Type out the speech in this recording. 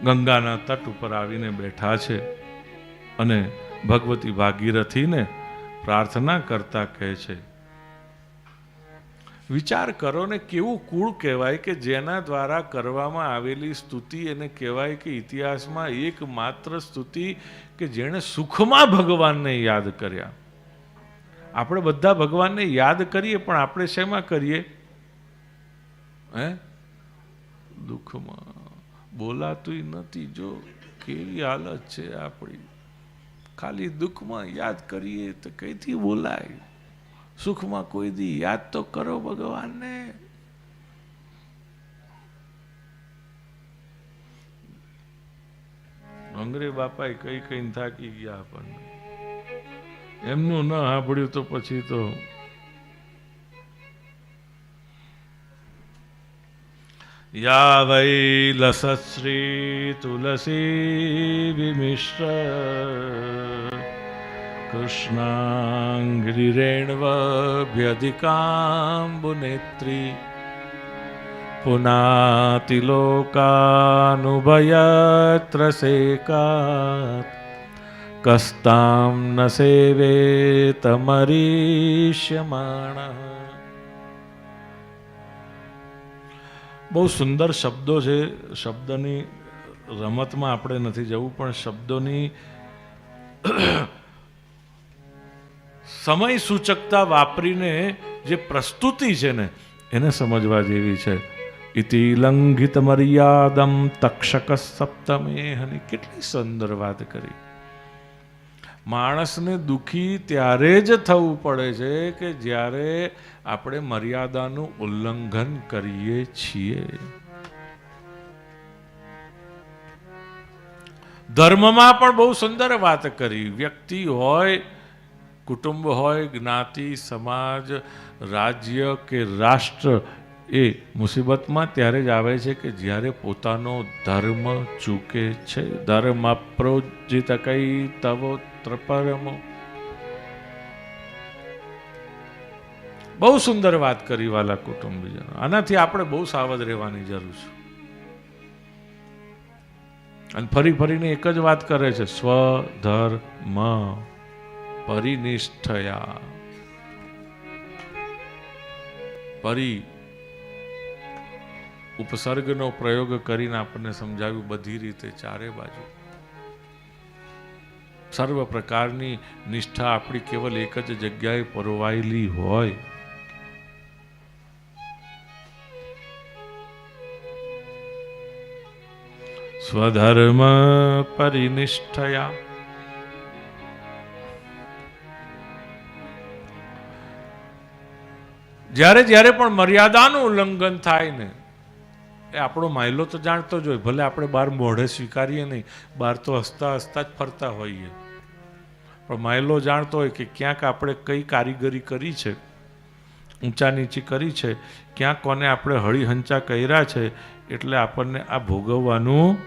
ગંગાના તટ ઉપર આવીને બેઠા છે અને ભગવતી ભાગીરથીને પ્રાર્થના કરતા કહે છે, વિચાર કરો ને કેવું કુળ કહેવાય કે જેના દ્વારા કરવામાં આવેલી સ્તુતિ એને કહેવાય કે ઇતિહાસમાં એકમાત્ર સ્તુતિ કે જેણે સુખમાં ભગવાનને યાદ કર્યા. આપણે બધા ભગવાનને યાદ કરીએ પણ આપણે શેમાં કરીએ? દુઃખમાં. બોલાતું નથી. જો કેવી હાલત છે આપણી. ખાલી દુઃખમાં યાદ કરીએ તો કઈથી બોલાય? સુખમાં કોઈ દી યાદ તો કરો ભગવાનને. અંગ્રે બાપાએ કઈ કઈ થાકી ગયા આપણને. એમનું ન સાંભળ્યું તો પછી તો યા વૈ લસશ્રી તુલસી વિમિશ્ર કૃષ્ણાંઘ્રિરેણવભ્યધિકાંબુનેત્રી પુનાતિલોકાનુભયત્ર સેકાત કસ્તામ ન સેવેતમરીષ્યમાણઃ. બહુ સુંદર શબ્દો છે. શબ્દની રમતમાં આપણે નથી જવું, પણ શબ્દોની સમય સૂચકતા વાપરીને જે પ્રસ્તુતિ છે ને એને સમજવા જેવી છે. ઇતિ લંઘિત મર્યાદમ તક્ષક સપ્તમેહની. કેટલી સુંદર વાત કરી. માણસને દુઃખી ત્યારે જ થવું પડે છે કે જ્યારે આપણે મર્યાદાનું ઉલ્લંઘન કરીએ છીએ. ધર્મમાં પણ બહુ સુંદર વાત કરી. વ્યક્તિ હોય, કુટુંબ હોય, જ્ઞાતિ, સમાજ, રાજ્ય કે રાષ્ટ્ર એ મુસીબતમાં ત્યારે જ આવે છે કે જ્યારે પોતાનો ધર્મ ચૂકે છે. ધર્મ પ્રોજિત કઈ તવોત્ર પરમો. બહુ સુંદર વાત કરી વાલા કુટુંબીજનો. આનાથી આપણે બહુ સાવધ રહેવાની જરૂર છે. અને ફરી ફરીને એક જ વાત કરે છે, સ્વધર્મ પરિનિષ્ઠયા. પરી ઉપસર્ગનો પ્રયોગ કરીને આપણને સમજાવ્યું બધી રીતે, ચારે બાજુ સર્વ પ્રકારની નિષ્ઠા આપણી કેવલ એક જ જગ્યાએ પરોવાયેલી હોય. સ્વધર્મ પરિનિષ્ઠયા. જ્યારે જ્યારે પણ મર્યાદાનું ઉલ્લંઘન થાય ને, એ આપણો માયલો તો જાણતો જ હોય. ભલે આપણે બહાર મોઢે સ્વીકારીએ નહીં, બહાર તો હસતા હસતા જ ફરતા હોઈએ, પણ માયલો જાણતો હોય કે ક્યાંક આપણે કઈ કારીગરી કરી છે, ઊંચા નીચી કરી છે, ક્યાંક કોને આપણે હળી હંચા કર્યા છે, એટલે આપણને આ ભોગવવાનું